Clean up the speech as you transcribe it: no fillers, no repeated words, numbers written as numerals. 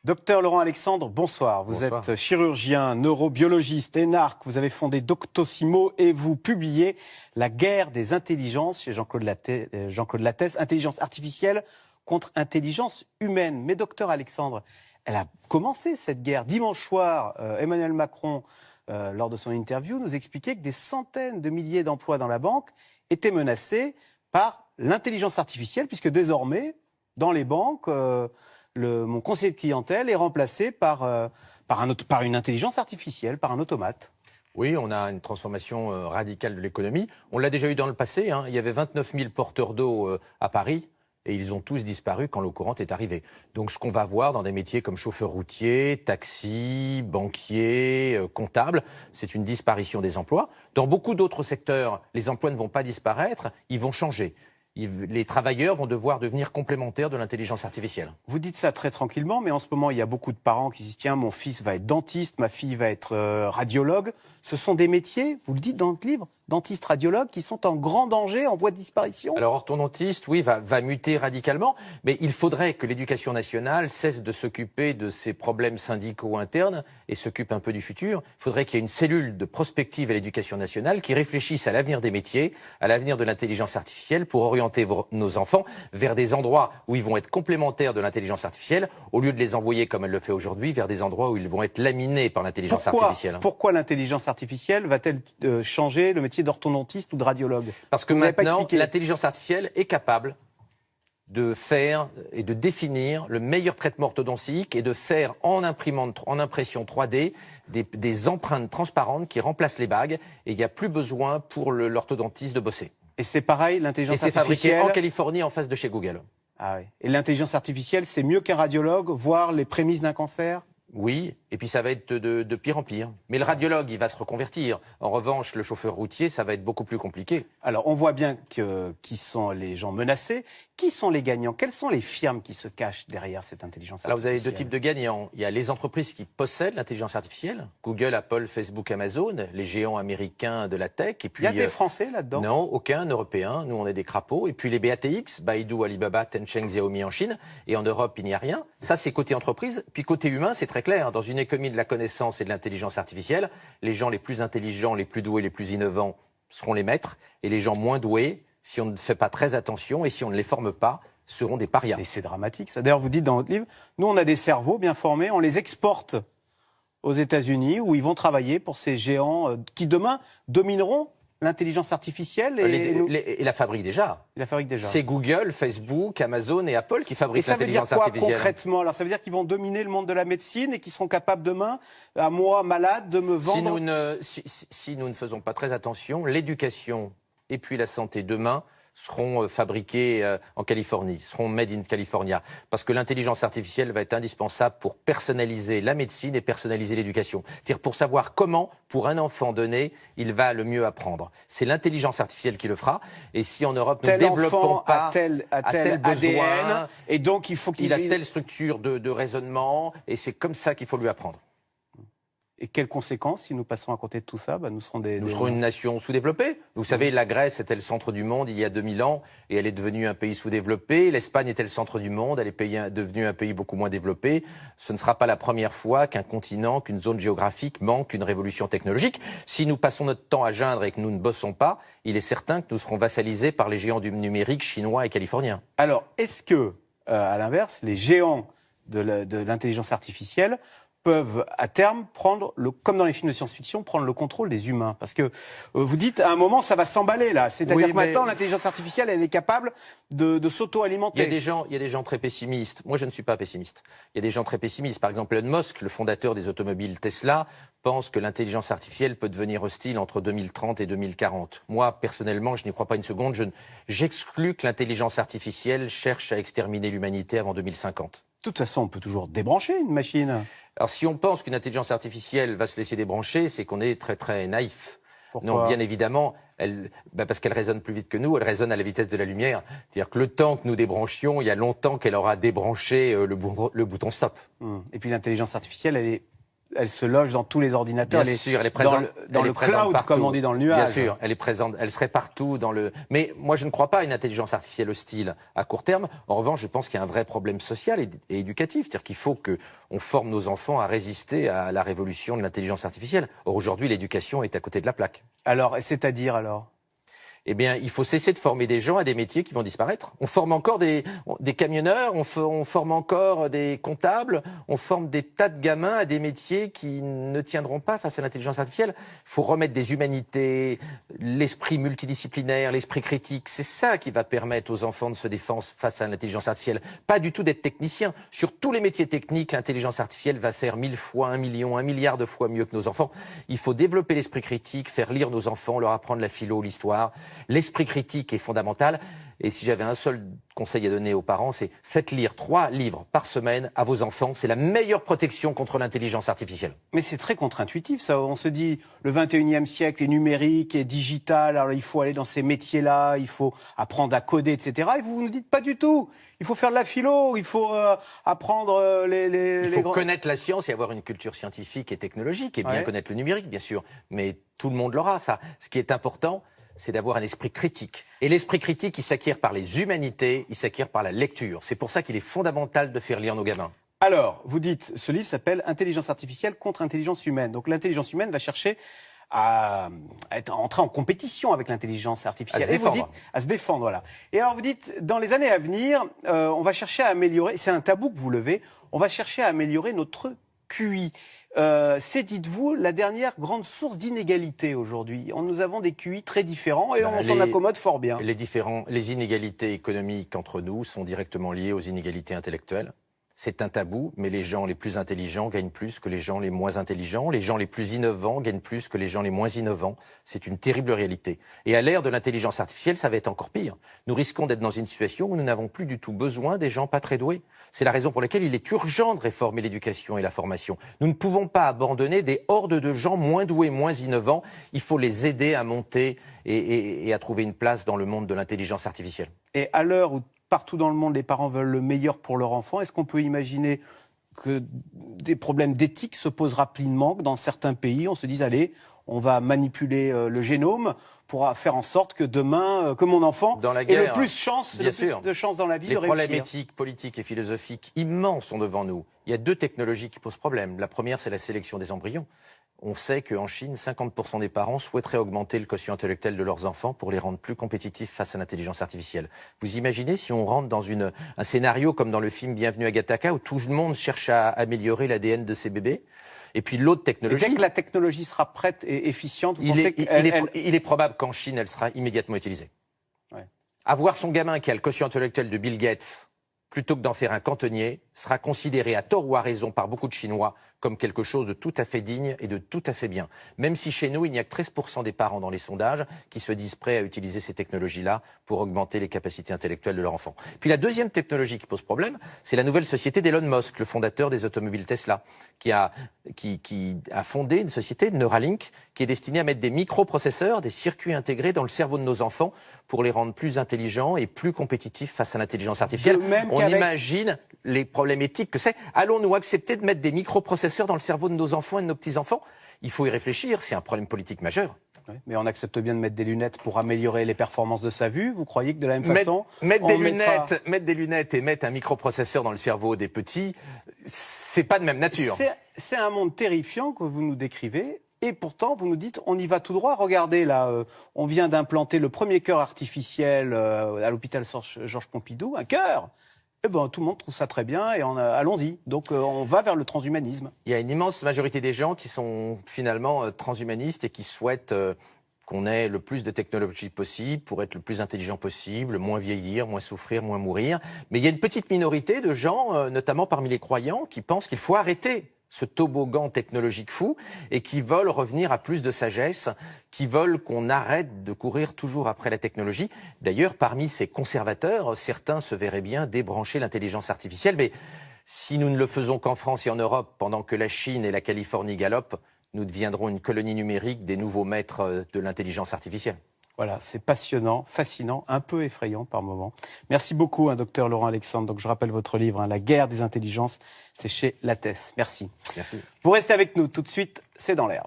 Docteur Laurent Alexandre, bonsoir. Vous êtes chirurgien, neurobiologiste, énarque. Vous avez fondé Doctissimo et vous publiez La guerre des intelligences chez Jean-Claude Lattès, intelligence artificielle contre intelligence humaine. Mais docteur Alexandre, elle a commencé cette guerre. Dimanche soir, Emmanuel Macron, lors de son interview, nous expliquait que des centaines de milliers d'emplois dans la banque étaient menacés par l'intelligence artificielle, puisque désormais, dans les banques, mon conseiller de clientèle est remplacé par une intelligence artificielle, par un automate. Oui, on a une transformation radicale de l'économie. On l'a déjà eu dans le passé. Il y avait 29 000 porteurs d'eau à Paris et ils ont tous disparu quand l'eau courante est arrivée. Donc ce qu'on va voir dans des métiers comme chauffeur routier, taxi, banquier, comptable, c'est une disparition des emplois. Dans beaucoup d'autres secteurs, les emplois ne vont pas disparaître, ils vont changer. Les travailleurs vont devoir devenir complémentaires de l'intelligence artificielle. Vous dites ça très tranquillement, mais en ce moment, il y a beaucoup de parents qui se disent « Tiens, mon fils va être dentiste, ma fille va être radiologue ». Ce sont des métiers, vous le dites dans le livre, dentiste, radiologue, qui sont en grand danger, en voie de disparition. Alors, orthodontiste, oui, va muter radicalement, mais il faudrait que l'éducation nationale cesse de s'occuper de ces problèmes syndicaux internes et s'occupe un peu du futur. Il faudrait qu'il y ait une cellule de prospective à l'éducation nationale qui réfléchisse à l'avenir des métiers, à l'avenir de l'intelligence artificielle pour orienter nos enfants vers des endroits où ils vont être complémentaires de l'intelligence artificielle, au lieu de les envoyer, comme elle le fait aujourd'hui, vers des endroits où ils vont être laminés par l'intelligence artificielle. Pourquoi l'intelligence artificielle va-t-elle changer le métier d'orthodontiste ou de radiologue? Parce que maintenant, l'intelligence artificielle est capable de faire et de définir le meilleur traitement orthodontique et de faire en impression 3D des empreintes transparentes qui remplacent les bagues, et il n'y a plus besoin pour l'orthodontiste de bosser. Et c'est pareil, l'intelligence artificielle... Et c'est fabriqué en Californie en face de chez Google. Ah oui. Et l'intelligence artificielle, c'est mieux qu'un radiologue, voir les prémices d'un cancer? Oui, et puis ça va être de pire en pire. Mais le radiologue, il va se reconvertir. En revanche, le chauffeur routier, ça va être beaucoup plus compliqué. Alors, on voit bien qui sont les gens menacés. Qui sont les gagnants? Quelles sont les firmes qui se cachent derrière cette intelligence artificielle? Alors, vous avez deux types de gagnants. Il y a les entreprises qui possèdent l'intelligence artificielle. Google, Apple, Facebook, Amazon, les géants américains de la tech. Et puis, il y a des Français là-dedans? Non, aucun Européen. Nous, on est des crapauds. Et puis les BATX, Baidu, Alibaba, Tencent, Xiaomi en Chine. Et en Europe, il n'y a rien. Ça, c'est côté entreprise. Puis côté humain, c'est très clair. Dans une économie de la connaissance et de l'intelligence artificielle, les gens les plus intelligents, les plus doués, les plus innovants seront les maîtres. Et les gens moins doués, si on ne fait pas très attention et si on ne les forme pas, seront des parias. Et c'est dramatique, ça. D'ailleurs, vous dites dans votre livre, nous, on a des cerveaux bien formés, on les exporte aux États-Unis où ils vont travailler pour ces géants qui, demain, domineront l'intelligence artificielle et la fabriquent déjà. C'est Google, Facebook, Amazon et Apple qui fabriquent l'intelligence artificielle. Et ça veut dire quoi concrètement? Alors, ça veut dire qu'ils vont dominer le monde de la médecine et qu'ils seront capables demain, à moi, malade, de me vendre... Si nous ne faisons pas très attention, l'éducation et puis la santé demain seront fabriqués en Californie, seront made in California. Parce que l'intelligence artificielle va être indispensable pour personnaliser la médecine et personnaliser l'éducation. C'est-à-dire pour savoir comment, pour un enfant donné, il va le mieux apprendre. C'est l'intelligence artificielle qui le fera. Et si en Europe, nous ne développons pas tel besoin, ADN, et donc il faut qu'il a telle structure de raisonnement, et c'est comme ça qu'il faut lui apprendre. Et quelles conséquences, si nous passons à côté de tout ça? Nous serons une nation sous-développée. Vous savez, la Grèce était le centre du monde il y a 2000 ans et elle est devenue un pays sous-développé. L'Espagne était le centre du monde, elle est devenue un pays beaucoup moins développé. Ce ne sera pas la première fois qu'un continent, qu'une zone géographique manque une révolution technologique. Si nous passons notre temps à geindre et que nous ne bossons pas, il est certain que nous serons vassalisés par les géants du numérique chinois et californiens. Alors, est-ce que, à l'inverse, les géants de l'intelligence artificielle peuvent à terme prendre, comme dans les films de science-fiction, prendre le contrôle des humains? Parce que vous dites, à un moment, ça va s'emballer là. C'est-à-dire que maintenant, l'intelligence artificielle, elle est capable de s'auto-alimenter. Il y a des gens très pessimistes. Moi, je ne suis pas pessimiste. Il y a des gens très pessimistes. Par exemple, Elon Musk, le fondateur des automobiles Tesla, pense que l'intelligence artificielle peut devenir hostile entre 2030 et 2040. Moi, personnellement, je n'y crois pas une seconde. J'exclus que l'intelligence artificielle cherche à exterminer l'humanité avant 2050. De toute façon, on peut toujours débrancher une machine. Alors, si on pense qu'une intelligence artificielle va se laisser débrancher, c'est qu'on est très, très naïf. Pourquoi? Non, bien évidemment, parce qu'elle raisonne plus vite que nous, elle raisonne à la vitesse de la lumière. C'est-à-dire que le temps que nous débranchions, il y a longtemps qu'elle aura débranché le bouton stop. Et puis l'intelligence artificielle, elle est elle se loge dans tous les ordinateurs. Bien sûr, elle est présente dans le cloud, partout. comme on dit dans le nuage. Bien sûr, elle est présente, elle serait partout dans le... Mais moi, je ne crois pas à une intelligence artificielle hostile à court terme. En revanche, je pense qu'il y a un vrai problème social et éducatif. C'est-à-dire qu'il faut qu'on forme nos enfants à résister à la révolution de l'intelligence artificielle. Or, aujourd'hui, l'éducation est à côté de la plaque. Alors, c'est-à-dire alors ? Eh bien, il faut cesser de former des gens à des métiers qui vont disparaître. On forme encore des camionneurs, on forme encore des comptables, on forme des tas de gamins à des métiers qui ne tiendront pas face à l'intelligence artificielle. Il faut remettre des humanités, l'esprit multidisciplinaire, l'esprit critique. C'est ça qui va permettre aux enfants de se défendre face à l'intelligence artificielle. Pas du tout d'être technicien. Sur tous les métiers techniques, l'intelligence artificielle va faire 1000 fois, 1 million, 1 milliard de fois mieux que nos enfants. Il faut développer l'esprit critique, faire lire nos enfants, leur apprendre la philo, l'histoire. L'esprit critique est fondamental. Et si j'avais un seul conseil à donner aux parents, c'est faites lire 3 livres par semaine à vos enfants. C'est la meilleure protection contre l'intelligence artificielle. Mais c'est très contre-intuitif, ça. On se dit, le 21e siècle est numérique, est digital, alors il faut aller dans ces métiers-là, il faut apprendre à coder, etc. Et vous nous dites pas du tout. Il faut faire de la philo, il faut apprendre Il faut connaître la science et avoir une culture scientifique et technologique, et bien connaître le numérique, bien sûr. Mais tout le monde l'aura, ça. Ce qui est important, c'est d'avoir un esprit critique. Et l'esprit critique, il s'acquiert par les humanités, il s'acquiert par la lecture. C'est pour ça qu'il est fondamental de faire lire nos gamins. Alors, vous dites, ce livre s'appelle « Intelligence artificielle contre intelligence humaine ». Donc l'intelligence humaine va chercher à entrer en compétition avec l'intelligence artificielle. À se défendre, voilà. Et alors vous dites, dans les années à venir, on va chercher à améliorer, c'est un tabou que vous levez, on va chercher à améliorer notre QI. C'est, dites-vous, la dernière grande source d'inégalité aujourd'hui. Nous avons des QI très différents et on s'en accommode fort bien. Les inégalités économiques entre nous sont directement liées aux inégalités intellectuelles. C'est un tabou, mais les gens les plus intelligents gagnent plus que les gens les moins intelligents. Les gens les plus innovants gagnent plus que les gens les moins innovants. C'est une terrible réalité. Et à l'ère de l'intelligence artificielle, ça va être encore pire. Nous risquons d'être dans une situation où nous n'avons plus du tout besoin des gens pas très doués. C'est la raison pour laquelle il est urgent de réformer l'éducation et la formation. Nous ne pouvons pas abandonner des hordes de gens moins doués, moins innovants. Il faut les aider à monter et à trouver une place dans le monde de l'intelligence artificielle. Et à l'heure où partout dans le monde, les parents veulent le meilleur pour leur enfant. Est-ce qu'on peut imaginer que des problèmes d'éthique se posent rapidement, que dans certains pays, on se dise, allez, on va manipuler le génome pour faire en sorte que demain, que mon enfant ait le plus de chance dans la vie de réussir. Les problèmes éthiques, politiques et philosophiques immenses sont devant nous. Il y a 2 technologies qui posent problème. La première, c'est la sélection des embryons. On sait qu'en Chine, 50% des parents souhaiteraient augmenter le quotient intellectuel de leurs enfants pour les rendre plus compétitifs face à l'intelligence artificielle. Vous imaginez si on rentre dans un scénario comme dans le film Bienvenue à Gattaca, où tout le monde cherche à améliorer l'ADN de ses bébés? Et puis l'autre technologie... Et dès que la technologie sera prête et efficiente, vous pensez il est probable qu'en Chine, elle sera immédiatement utilisée. Ouais. Avoir son gamin qui a le quotient intellectuel de Bill Gates, plutôt que d'en faire un cantonnier, sera considéré à tort ou à raison par beaucoup de Chinois comme quelque chose de tout à fait digne et de tout à fait bien. Même si chez nous, il n'y a que 13% des parents dans les sondages qui se disent prêts à utiliser ces technologies-là pour augmenter les capacités intellectuelles de leur enfant. Puis la deuxième technologie qui pose problème, c'est la nouvelle société d'Elon Musk, le fondateur des automobiles Tesla, qui a fondé une société, Neuralink, qui est destinée à mettre des microprocesseurs, des circuits intégrés dans le cerveau de nos enfants pour les rendre plus intelligents et plus compétitifs face à l'intelligence artificielle. On imagine les problèmes éthiques que c'est. Allons-nous accepter de mettre des microprocesseurs dans le cerveau de nos enfants et de nos petits-enfants? Il faut y réfléchir, c'est un problème politique majeur. Oui, mais on accepte bien de mettre des lunettes pour améliorer les performances de sa vue. Vous croyez que de la même façon... Mettre des lunettes et mettre un microprocesseur dans le cerveau des petits, c'est pas de même nature. C'est un monde terrifiant que vous nous décrivez. Et pourtant, vous nous dites, on y va tout droit. Regardez, là, on vient d'implanter le premier cœur artificiel à l'hôpital Georges Pompidou. Un cœur! Eh ben, tout le monde trouve ça très bien et allons-y. Donc, on va vers le transhumanisme. Il y a une immense majorité des gens qui sont finalement transhumanistes et qui souhaitent qu'on ait le plus de technologie possible pour être le plus intelligent possible, moins vieillir, moins souffrir, moins mourir. Mais il y a une petite minorité de gens, notamment parmi les croyants, qui pensent qu'il faut arrêter ce toboggan technologique fou et qui veulent revenir à plus de sagesse, qui veulent qu'on arrête de courir toujours après la technologie. D'ailleurs, parmi ces conservateurs, certains se verraient bien débrancher l'intelligence artificielle, mais si nous ne le faisons qu'en France et en Europe, pendant que la Chine et la Californie galopent, nous deviendrons une colonie numérique des nouveaux maîtres de l'intelligence artificielle. Voilà, c'est passionnant, fascinant, un peu effrayant par moments. Merci beaucoup, docteur Laurent Alexandre. Donc, je rappelle votre livre, La guerre des intelligences, c'est chez Lattès. Merci. Merci. Vous restez avec nous tout de suite, c'est dans l'air.